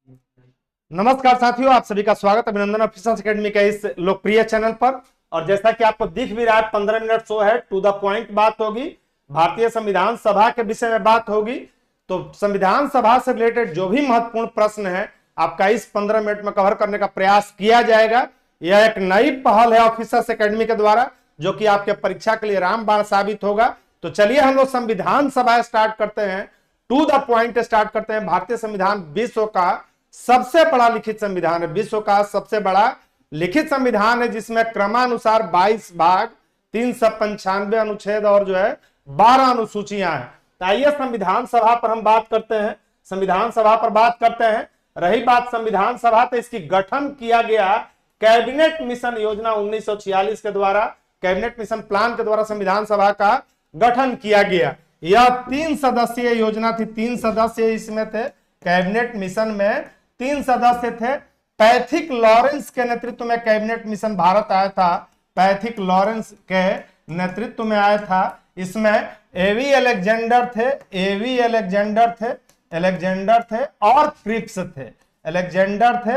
नमस्कार साथियों, आप सभी का स्वागत अभिनंदन ऑफिसर्स एकेडमी के इस लोकप्रिय चैनल पर। और जैसा कि आपको दिख भी रहा है, 15 मिनट शो है, टू द पॉइंट बात होगी। भारतीय संविधान सभा के विषय में बात होगी। तो संविधान सभा से रिलेटेड जो भी महत्वपूर्ण प्रश्न है, आपका इस 15 मिनट में कवर करने का प्रयास किया जाएगा। यह एक नई पहल है ऑफिसर्स एकेडमी के द्वारा, जो कि आपके परीक्षा के लिए रामबाण साबित होगा। तो चलिए हम लोग संविधान सभा स्टार्ट करते हैं, टू द पॉइंट स्टार्ट करते हैं। भारतीय संविधान विश्व का सबसे बड़ा लिखित संविधान है, विश्व का सबसे बड़ा लिखित संविधान है, जिसमें क्रमानुसार 22 भाग, 395 अनुच्छेद और जो है 12 अनुसूचियां हैं। तो आइए संविधान सभा पर हम बात करते हैं। संविधान सभा पर बात करते हैं। रही बात संविधान सभा, तो इसकी गठन किया गया कैबिनेट मिशन योजना 1946 के द्वारा, कैबिनेट मिशन प्लान के द्वारा संविधान सभा का गठन किया गया। यह 3 सदस्यीय योजना थी, 3 सदस्य इसमें थे। कैबिनेट मिशन में 3 सदस्य थे। पैथिक लॉरेंस के नेतृत्व में कैबिनेट मिशन भारत आया था, पैथिक लॉरेंस के नेतृत्व में आया था। इसमें एवी अलेक्जेंडर थे, एवी अलेक्जेंडर थे, अलेक्जेंडर थे और क्रिप्स थे, अलेक्जेंडर थे,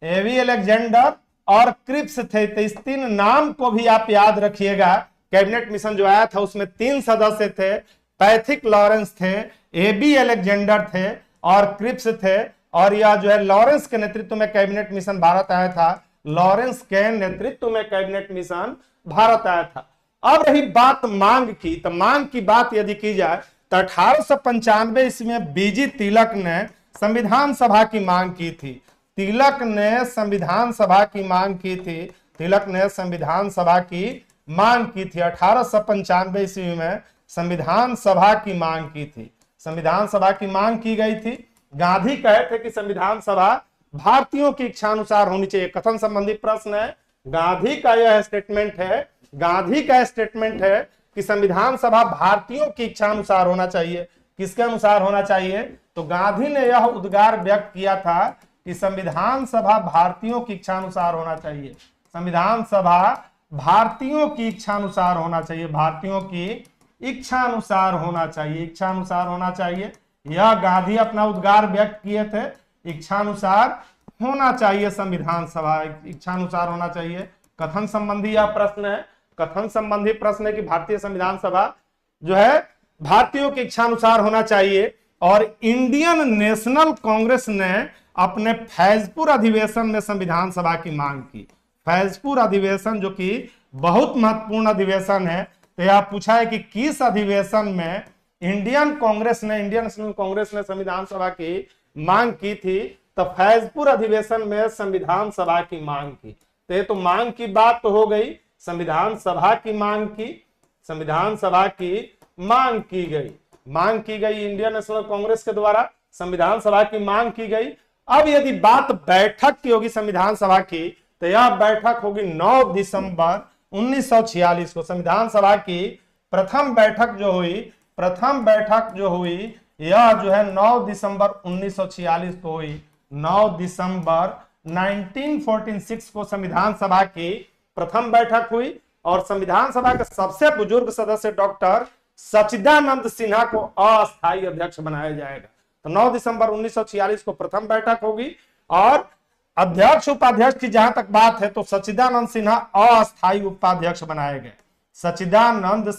एवी अलेक्जेंडर और क्रिप्स थे। तो इस 3 नाम को भी आप याद रखिएगा। कैबिनेट मिशन जो आया था उसमें 3 सदस्य थे, पैथिक लॉरेंस थे, एबी अलेक्जेंडर थे और क्रिप्स थे। और यह जो है लॉरेंस के नेतृत्व में कैबिनेट मिशन भारत आया था, लॉरेंस के नेतृत्व में कैबिनेट मिशन भारत आया था। अब रही बात मांग की, तो मांग की बात यदि की जाए तो 1895 इसमें बीजी तिलक ने संविधान सभा की मांग की थी। तिलक ने संविधान सभा की मांग की थी, तिलक ने संविधान सभा की मांग की थी। 1895 ईस्वी में संविधान सभा की मांग की थी, संविधान सभा की मांग की गई थी। गांधी कहे थे कि संविधान सभा भारतीयों की इच्छा अनुसार होनी चाहिए। कथन संबंधी प्रश्न है, गांधी का यह स्टेटमेंट है, गांधी का स्टेटमेंट है कि संविधान सभा भारतीयों की इच्छा अनुसार होना चाहिए। किसके अनुसार होना चाहिए? तो गांधी ने यह उद्गार व्यक्त किया था कि संविधान सभा भारतीयों की इच्छा अनुसार होना चाहिए, संविधान सभा भारतीयों की इच्छा अनुसार होना चाहिए, भारतीयों की इच्छा अनुसार होना चाहिए, इच्छा अनुसार होना चाहिए। यह गांधी अपना उद्गार व्यक्त किए थे, इच्छा अनुसार होना चाहिए, संविधान सभा इच्छा अनुसार होना चाहिए। कथन संबंधी यह प्रश्न है, कथन संबंधी प्रश्न है कि भारतीय संविधान सभा जो है भारतीयों की इच्छा अनुसार होना चाहिए। और इंडियन नेशनल कांग्रेस ने अपने फैजपुर अधिवेशन में संविधान सभा की मांग की। फैजपुर अधिवेशन जो कि बहुत महत्वपूर्ण अधिवेशन है, तो यह पूछा है कि किस अधिवेशन में इंडियन नेशनल कांग्रेस ने संविधान सभा की मांग की थी? तो फैजपुर अधिवेशन में संविधान सभा की मांग की। तो ये तो मांग की बात तो हो गई, संविधान सभा की मांग की, संविधान सभा की मांग की गई, मांग की गई इंडियन नेशनल कांग्रेस के द्वारा, संविधान सभा की मांग की गई। अब यदि बात बैठक की होगी संविधान सभा की, तो यह बैठक होगी 9 दिसंबर 1946 को। संविधान सभा की प्रथम बैठक जो हुई, प्रथम बैठक जो हुई, यह जो है 9 दिसंबर 1946 को हुई। 9 दिसंबर 1946 को संविधान सभा की प्रथम बैठक हुई। और संविधान सभा के सबसे बुजुर्ग सदस्य डॉक्टर सच्चिदानंद सिन्हा को अस्थायी अध्यक्ष बनाया जाएगा। तो 9 दिसंबर 1946 को प्रथम बैठक होगी। और अध्यक्ष उपाध्यक्ष की जहां तक बात है, तो सच्चिदानंद सिन्हा अस्थायी उपाध्यक्ष बनाए गए। सच्चिदानंद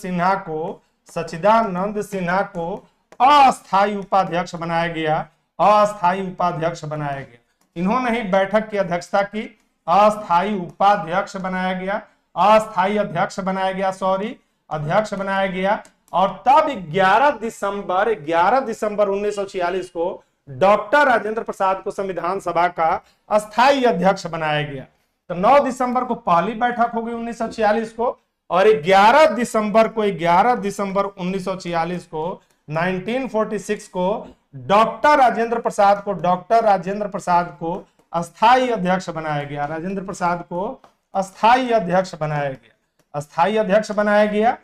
सिन्हा को अस्थायी उपाध्यक्ष बनाया गया, अस्थायी उपाध्यक्ष बनाया गया। इन्होंने ही बैठक की अध्यक्षता की, अस्थायी उपाध्यक्ष बनाया गया, अस्थायी अध्यक्ष बनाया गया, अध्यक्ष बनाया गया। और तब 11 दिसंबर 1946 को डॉक्टर राजेंद्र प्रसाद को संविधान सभा का अस्थायी अध्यक्ष बनाया गया। तो 9 दिसंबर को पहली बैठक होगी 1946 को। और 11 दिसंबर 1946 को 1946 को डॉक्टर राजेंद्र प्रसाद को अस्थायी अध्यक्ष बनाया गया, राजेंद्र प्रसाद को अस्थायी अध्यक्ष बनाया गया, अस्थायी अध्यक्ष बनाया गया,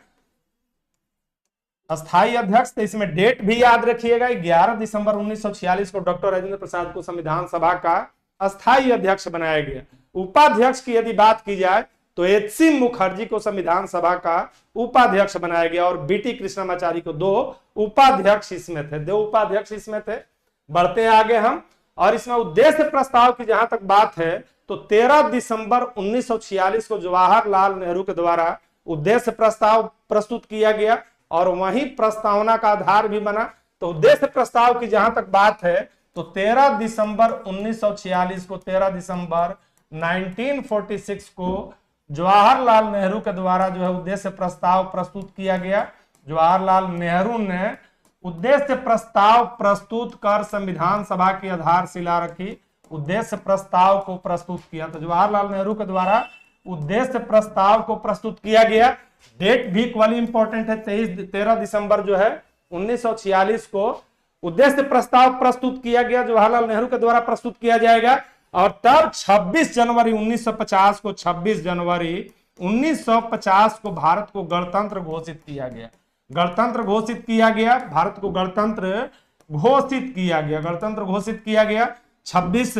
अस्थायी अध्यक्ष। तो इसमें डेट भी याद रखिएगा, 11 दिसंबर 1946 को डॉक्टर राजेंद्र प्रसाद को संविधान सभा का अस्थायी अध्यक्ष बनाया गया। उपाध्यक्ष की यदि बात की जाए, तो एच.सी. मुखर्जी को संविधान सभा का उपाध्यक्ष बनाया गया और बी.टी. कृष्णमाचारी को 2 उपाध्यक्ष इसमें थे, 2 उपाध्यक्ष इसमें थे। बढ़ते हैं आगे हम, और इसमें उद्देश्य प्रस्ताव की जहां तक बात है तो 13 दिसंबर 1946 को जवाहरलाल नेहरू के द्वारा उद्देश्य प्रस्ताव प्रस्तुत किया गया और वही प्रस्तावना का आधार भी बना। तो उद्देश्य प्रस्ताव की जहां तक बात है तो 13 दिसंबर 1946 को 13 दिसंबर 1946 को जवाहरलाल नेहरू के द्वारा जो है उद्देश्य प्रस्ताव प्रस्तुत किया गया। जवाहरलाल नेहरू ने उद्देश्य प्रस्ताव प्रस्तुत कर संविधान सभा की आधारशिला रखी, उद्देश्य प्रस्ताव को प्रस्तुत किया। तो जवाहरलाल नेहरू के द्वारा उद्देश्य प्रस्ताव को प्रस्तुत किया गया। डेट भी इक्वली इंपॉर्टेंट है, 13 दिसंबर जो है 1946 को उद्देश्य प्रस्ताव प्रस्तुत किया गया, जवाहरलाल नेहरू के द्वारा प्रस्तुत किया जाएगा। और तब 26 जनवरी 1950 को 26 जनवरी 1950 को भारत को गणतंत्र घोषित किया गया। गणतंत्र घोषित किया गया, भारत को गणतंत्र घोषित किया गया, गणतंत्र घोषित किया गया। 26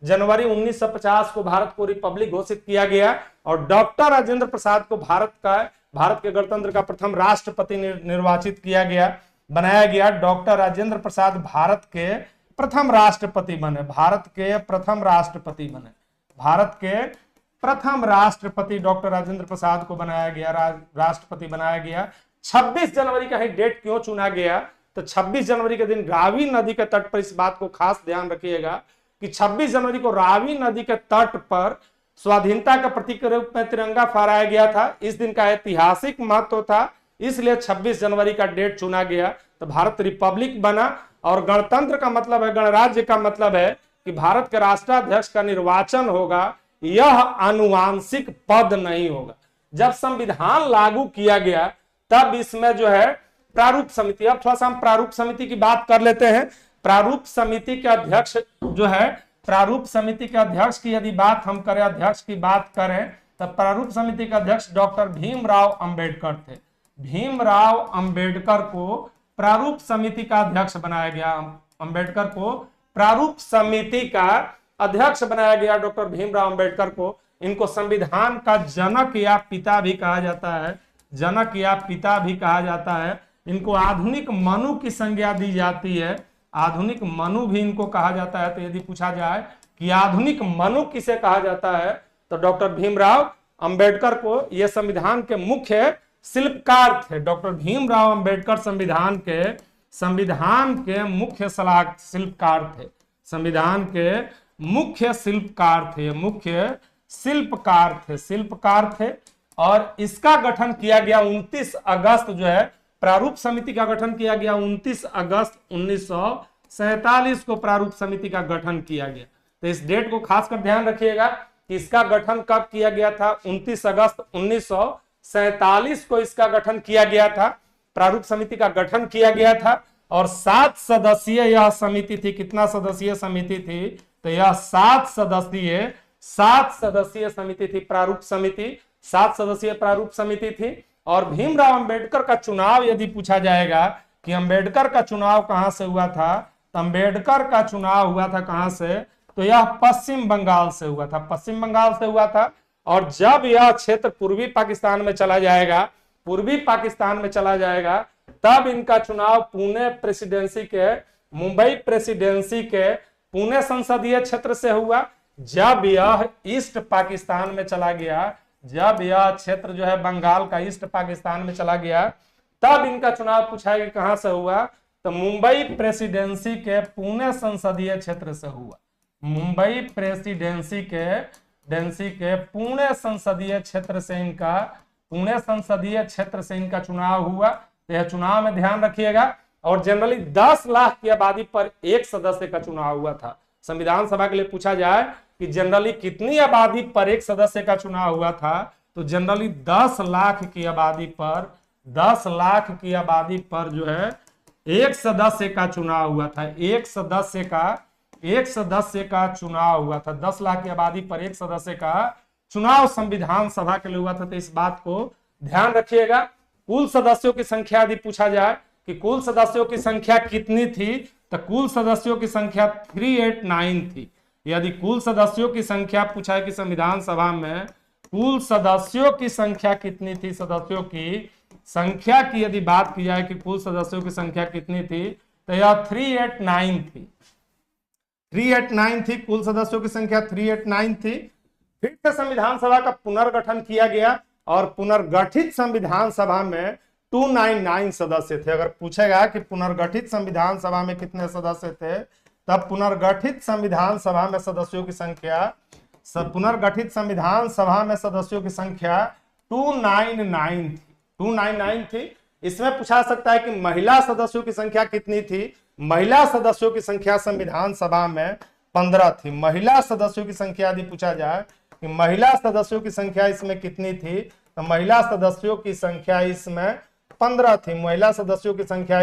जनवरी 1950 को भारत को रिपब्लिक घोषित किया गया और डॉक्टर राजेंद्र प्रसाद को भारत के गणतंत्र का प्रथम राष्ट्रपति निर्वाचित किया गया, बनाया गया। डॉक्टर राजेंद्र प्रसाद भारत के प्रथम राष्ट्रपति बने, भारत के प्रथम राष्ट्रपति बने, भारत के प्रथम राष्ट्रपति डॉक्टर राजेंद्र प्रसाद को बनाया गया, राष्ट्रपति बनाया गया। 26 जनवरी का ही डेट क्यों चुना गया? तो 26 जनवरी के दिन रावी नदी के तट पर, इस बात को खास ध्यान रखिएगा कि 26 जनवरी को रावी नदी के तट पर स्वाधीनता का प्रतीक के रूप में तिरंगा फहराया गया था। इस दिन का ऐतिहासिक महत्व था, इसलिए 26 जनवरी का डेट चुना गया। तो भारत रिपब्लिक बना और गणतंत्र का मतलब है, गणराज्य का मतलब है कि भारत के राष्ट्राध्यक्ष का निर्वाचन होगा, यह आनुवांशिक पद नहीं होगा। जब संविधान लागू किया गया तब इसमें जो है प्रारूप समिति, अब थोड़ा सा हम प्रारूप समिति की बात कर लेते हैं। प्रारूप समिति के अध्यक्ष जो है, प्रारूप समिति के अध्यक्ष की यदि बात हम करें, अध्यक्ष की बात करें, तब प्रारूप समिति के अध्यक्ष डॉक्टर भीमराव अंबेडकर थे। भीमराव अंबेडकर को प्रारूप समिति का अध्यक्ष बनाया गया, अंबेडकर को प्रारूप समिति का अध्यक्ष बनाया गया, डॉक्टर भीमराव अंबेडकर को। इनको संविधान का जनक या पिता भी कहा जाता है, जनक या पिता भी कहा जाता है। इनको आधुनिक मनु की संज्ञा दी जाती है, आधुनिक मनु भी इनको कहा जाता है। तो यदि पूछा जाए कि आधुनिक मनु किसे कहा जाता है तो डॉक्टर भीमराव अंबेडकर को, यह संविधान के मुख्य शिल्पकार थे। डॉक्टर भीमराव अंबेडकर संविधान के मुख्य शिल्पकार थे, संविधान के मुख्य शिल्पकार थे, मुख्य शिल्पकार थे। और इसका गठन किया गया 29 अगस्त जो है, प्रारूप समिति का गठन किया गया 29 अगस्त 1947 को प्रारूप समिति का गठन किया गया। तो इस डेट को खासकर ध्यान रखिएगा कि इसका गठन कब किया गया था, 29 अगस्त 1947 को इसका गठन किया गया था, प्रारूप समिति का गठन किया गया था। और 7 सदस्यीय यह समिति थी। कितना सदस्यीय समिति थी? तो यह 7 सदस्यीय समिति थी, प्रारूप समिति 7 सदस्यीय प्रारूप समिति थी। और भीमराव अंबेडकर का चुनाव यदि पूछा जाएगा कि अंबेडकर का चुनाव कहां से हुआ था, तो अंबेडकर का चुनाव हुआ था कहां से? तो यह पश्चिम बंगाल से हुआ था, पश्चिम बंगाल से हुआ था। और जब यह क्षेत्र पूर्वी पाकिस्तान में चला जाएगा, पूर्वी पाकिस्तान में चला जाएगा, तब इनका चुनाव पुणे प्रेसिडेंसी के, मुंबई प्रेसिडेंसी के पुणे संसदीय क्षेत्र से हुआ। जब यह ईस्ट पाकिस्तान में चला गया, जब यह क्षेत्र जो है बंगाल का ईस्ट पाकिस्तान में चला गया, तब इनका चुनाव पूछा कि कहां से हुआ, तो मुंबई प्रेसिडेंसी के पुणे संसदीय क्षेत्र से हुआ। मुंबई प्रेसिडेंसी के पुणे संसदीय क्षेत्र से इनका, पुणे संसदीय क्षेत्र से इनका चुनाव हुआ। तो यह चुनाव में ध्यान रखिएगा। और जनरली 10 लाख की आबादी पर एक सदस्य का चुनाव हुआ था। संविधान सभा के लिए पूछा जाए कि जनरली कितनी आबादी पर एक सदस्य का चुनाव हुआ था, तो जनरली 10 लाख की आबादी पर, 10 लाख की आबादी पर जो है एक सदस्य का चुनाव हुआ था, एक सदस्य का चुनाव हुआ था। 10 लाख की आबादी पर एक सदस्य का चुनाव संविधान सभा के लिए हुआ था। तो इस बात को ध्यान रखिएगा। कुल सदस्यों की संख्या यदि पूछा जाए कि कुल सदस्यों की संख्या कितनी थी, तो कुल सदस्यों की संख्या 389 थी। यदि कुल सदस्यों की संख्या पूछा है कि संविधान सभा में कुल सदस्यों की संख्या कितनी थी? सदस्यों की संख्या की यदि बात की जाए कि कुल सदस्यों की संख्या कितनी थी, तो यह 389 थी। 389 थी कुल सदस्यों की संख्या, 389 थी। फिर से संविधान सभा का पुनर्गठन किया गया और पुनर्गठित संविधान सभा में 299 सदस्य थे। अगर पूछेगा कि पुनर्गठित संविधान सभा में कितने सदस्य थे, तब पुनर्गठित संविधान सभा में सदस्यों की संख्या, पुनर्गठित संविधान सभा में सदस्यों की संख्या 299 थी। 299 थी। इसमें पूछा सकता है कि महिला सदस्यों की संख्या कितनी थी? महिला सदस्यों की संख्या संविधान सभा में 15 थी। महिला सदस्यों की संख्या यदि पूछा जाए कि महिला सदस्यों की संख्या इसमें कितनी थी, तो महिला सदस्यों की संख्या इसमें 15 थी। महिला सदस्यों की संख्या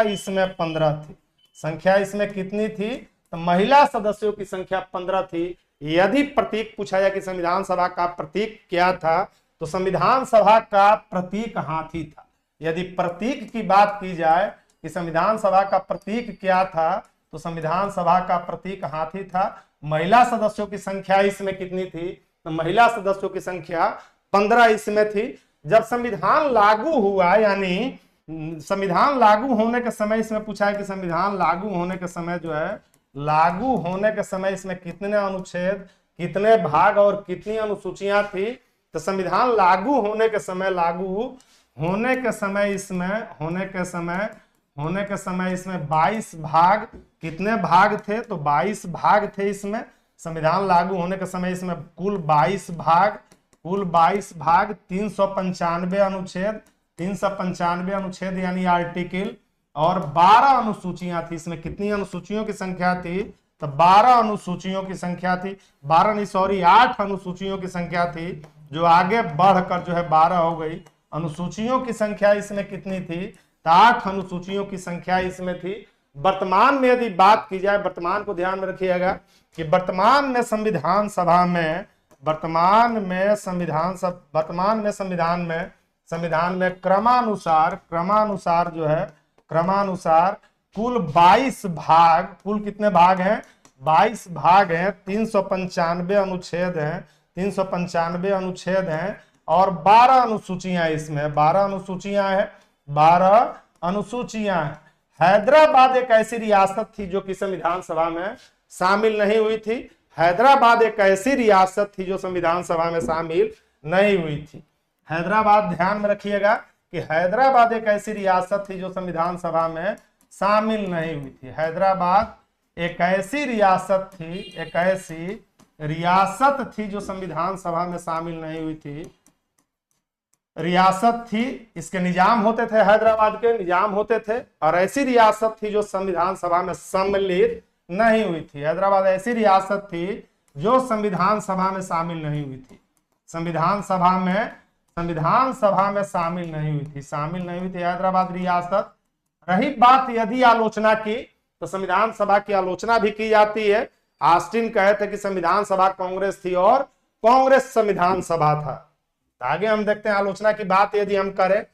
इसमें 15 थी। संख्या इसमें कितनी थी? तो महिला सदस्यों की संख्या 15 थी। यदि प्रतीक पूछा जाए कि संविधान सभा का प्रतीक क्या था, तो संविधान सभा का प्रतीक हाथी था। यदि प्रतीक की बात की जाए कि संविधान सभा का प्रतीक क्या था, तो संविधान सभा का प्रतीक हाथी था। महिला सदस्यों की संख्या इसमें कितनी थी? तो महिला सदस्यों की संख्या 15 इसमें थी। जब संविधान लागू हुआ, यानी संविधान लागू होने के समय इसमें पूछा है कि संविधान लागू होने के समय जो है, लागू होने के समय इसमें कितने अनुच्छेद, कितने भाग और कितनी अनुसूचियां थी? तो संविधान लागू होने के समय इसमें 22 भाग, कितने भाग थे? तो 22 भाग थे इसमें। संविधान लागू होने के समय इसमें कुल 22 भाग, 395 अनुच्छेद यानी आर्टिकल, और 12 अनुसूचियां थी। इसमें कितनी अनुसूचियों की संख्या थी? तो 12 अनुसूचियों की संख्या थी। 8 अनुसूचियों की संख्या थी, जो आगे बढ़कर जो है 12 हो गई। अनुसूचियों की संख्या इसमें कितनी थी? तो 8 अनुसूचियों की संख्या इसमें थी। वर्तमान में यदि बात की जाए, वर्तमान को ध्यान में रखिएगा कि वर्तमान में संविधान में क्रमानुसार कुल 22 भाग, कुल कितने भाग हैं? 22 भाग हैं। 395 अनुच्छेद हैं, 395 अनुच्छेद हैं, और 12 अनुसूचियां इसमें, 12 अनुसूचियां हैं। हैदराबाद एक ऐसी रियासत थी जो कि संविधान सभा में शामिल नहीं हुई थी। हैदराबाद एक ऐसी रियासत थी जो संविधान सभा में शामिल नहीं हुई थी। हैदराबाद ध्यान में रखिएगा कि हैदराबाद एक ऐसी रियासत थी जो संविधान सभा में शामिल नहीं हुई थी। हैदराबाद एक ऐसी रियासत थी जो संविधान सभा में शामिल नहीं हुई थी। रियासत थी, इसके निजाम होते थे, हैदराबाद के निजाम होते थे, और ऐसी रियासत थी जो संविधान सभा में सम्मिलित नहीं हुई थी। हैदराबाद ऐसी रियासत थी जो संविधान सभा में शामिल नहीं हुई थी। संविधान सभा में शामिल नहीं हुई थी हैदराबाद रियासत। रही बात यदि आलोचना की, तो संविधान सभा की आलोचना भी की जाती है। ऑस्टिन कहे थे कि संविधान सभा कांग्रेस थी और कांग्रेस संविधान सभा था। आगे हम देखते हैं आलोचना की बात यदि हम करें,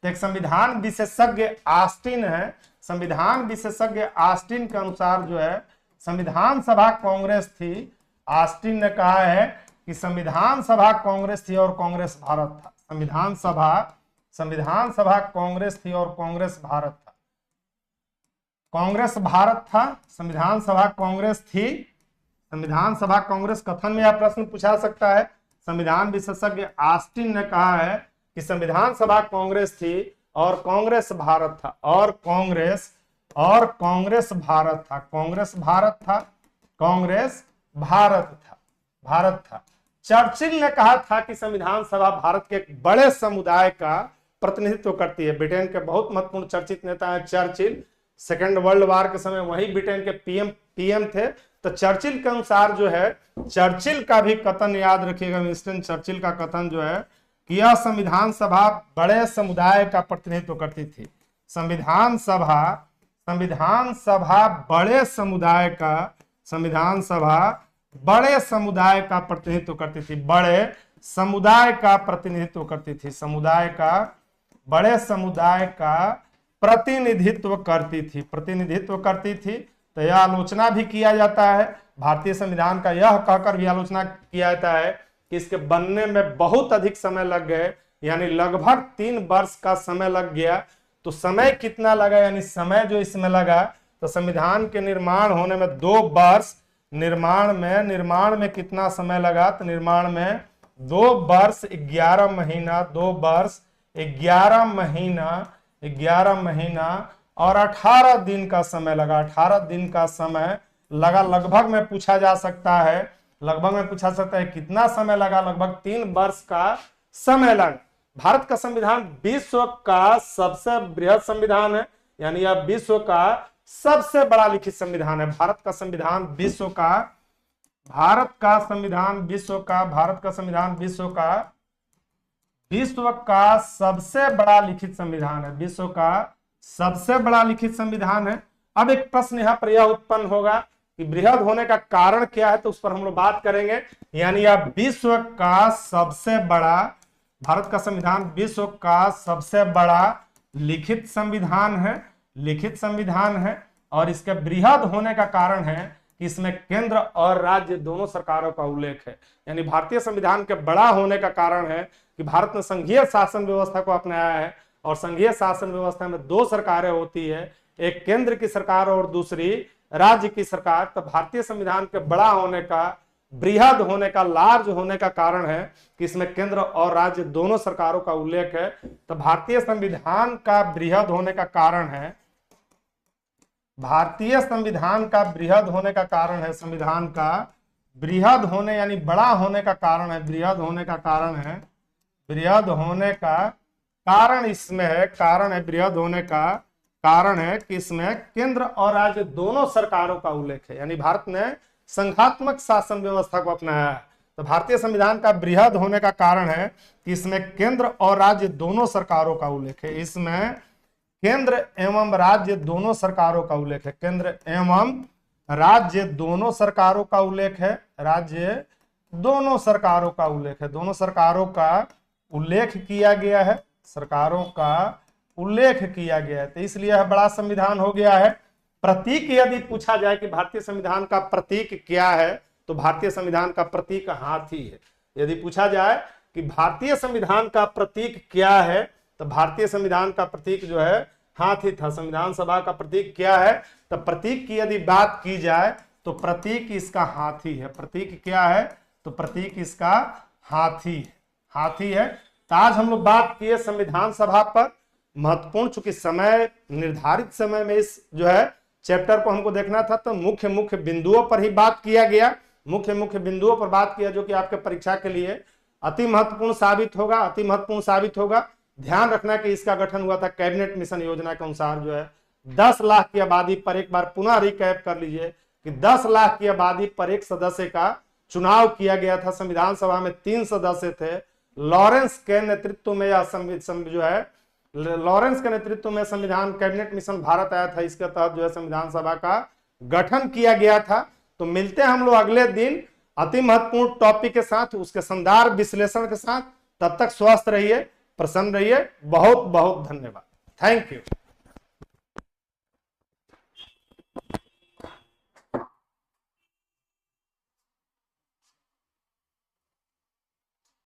तो एक संविधान विशेषज्ञ ऑस्टिन है। संविधान विशेषज्ञ ऑस्टिन के अनुसार जो है संविधान सभा कांग्रेस थी। ऑस्टिन ने कहा है कि संविधान सभा कांग्रेस थी और कांग्रेस भारत था। संविधान सभा कांग्रेस थी और कांग्रेस भारत था। संविधान सभा कांग्रेस थी। संविधान सभा कांग्रेस कथन में यह प्रश्न पूछा सकता है। संविधान विशेषज्ञ ऑस्टिन ने कहा है कि संविधान सभा कांग्रेस थी और कांग्रेस भारत था, और कांग्रेस भारत था। चर्चिल ने कहा था कि संविधान सभा भारत के एक बड़े समुदाय का प्रतिनिधित्व करती है। ब्रिटेन के बहुत महत्वपूर्ण चर्चित नेता है चर्चिल। सेकेंड वर्ल्ड वार के समय वही ब्रिटेन के पीएम थे। तो चर्चिल के अनुसार जो है, चर्चिल का भी कथन याद रखिएगा, विंस्टन चर्चिल का कथन जो है कि यह संविधान सभा बड़े समुदाय का प्रतिनिधित्व करती थी। संविधान सभा बड़े समुदाय का प्रतिनिधित्व करती थी। बड़े समुदाय का प्रतिनिधित्व करती थी। बड़े समुदाय का प्रतिनिधित्व करती थी। तो यह आलोचना भी किया जाता है। भारतीय संविधान का यह कहकर भी आलोचना किया जाता है कि इसके बनने में बहुत अधिक समय लग गए, यानी लगभग 3 वर्ष का समय लग गया। तो समय कितना लगा, यानी समय जो इसमें लगा, तो संविधान के निर्माण होने में 2 वर्ष, निर्माण में कितना समय लगा, तो निर्माण में 2 वर्ष 11 महीना, 2 वर्ष 11 महीना और 18 दिन का समय लगा। 18 दिन का समय लगा। लगभग में पूछा जा सकता है, कितना समय लगा, लगभग 3 वर्ष का समय लगा। भारत का संविधान विश्व का सबसे बृहद संविधान है, यानी यह विश्व का सबसे बड़ा लिखित संविधान है। भारत का संविधान विश्व का सबसे बड़ा लिखित संविधान है, विश्व का सबसे बड़ा लिखित संविधान है। अब एक प्रश्न यहाँ पर यह उत्पन्न होगा कि बृहद होने का कारण क्या है, तो उस पर हम लोग बात करेंगे। यानी यह विश्व का सबसे बड़ा, भारत का संविधान विश्व का सबसे बड़ा लिखित संविधान है, और इसके बृहद होने का कारण है कि इसमें केंद्र और राज्य दोनों सरकारों का उल्लेख है। यानी भारतीय संविधान के बड़ा होने का कारण है कि भारत ने संघीय शासन व्यवस्था को अपनाया है, और संघीय शासन व्यवस्था में 2 सरकारें होती है, एक केंद्र की सरकार और दूसरी राज्य की सरकार। तो भारतीय संविधान के बड़ा होने का, बृहद होने का, लार्ज होने का कारण है कि इसमें केंद्र और राज्य दोनों सरकारों का उल्लेख है। तो भारतीय संविधान का बृहद होने का कारण है, संविधान का बृहद होने यानी बड़ा होने का कारण है, बृहद होने का कारण इसमें है, बृहद होने का कारण है कि इसमें केंद्र और राज्य दोनों सरकारों का उल्लेख है। यानी भारत ने संघात्मक शासन व्यवस्था को अपनाया है। तो भारतीय संविधान का बृहद होने का कारण है कि इसमें केंद्र और राज्य दोनों सरकारों का उल्लेख है। इसमें केंद्र एवं राज्य दोनों सरकारों का उल्लेख है, केंद्र एवं राज्य दोनों सरकारों का उल्लेख है, दोनों सरकारों का उल्लेख किया गया है, तो इसलिए यह बड़ा संविधान हो गया है। प्रतीक यदि पूछा जाए कि भारतीय संविधान का प्रतीक क्या है, तो भारतीय संविधान का प्रतीक हाथी है। यदि पूछा जाए कि भारतीय संविधान का प्रतीक क्या है, तो भारतीय संविधान का प्रतीक जो है हाथी था। संविधान सभा का प्रतीक क्या है, तो प्रतीक की यदि बात की जाए तो प्रतीक इसका हाथी है। प्रतीक क्या है, तो प्रतीक इसका हाथी है। तो आज हम लोग बात किए संविधान सभा पर, महत्वपूर्ण, चूंकि समय निर्धारित समय में इस जो है चैप्टर को हमको देखना था, तो मुख्य बिंदुओं पर ही बात किया गया, मुख्य बिंदुओं पर बात किया, जो कि आपके परीक्षा के लिए अति महत्वपूर्ण साबित होगा। ध्यान रखना कि इसका गठन हुआ था कैबिनेट मिशन योजना के अनुसार, जो है 10 लाख की आबादी पर, एक बार पुनः रिकैप कर लीजिए कि 10 लाख की आबादी पर एक सदस्य का चुनाव किया गया था। संविधान सभा में 3 सदस्य थे। लॉरेंस के नेतृत्व में संविधान कैबिनेट मिशन भारत आया था। इसके तहत जो है संविधान सभा का गठन किया गया था। तो मिलते हैं हम लोग अगले दिन अति महत्वपूर्ण टॉपिक के साथ, उसके संदर्भ विश्लेषण के साथ। तब तक स्वस्थ रहिए, प्रसन्न रहिए। बहुत बहुत धन्यवाद। Thank you.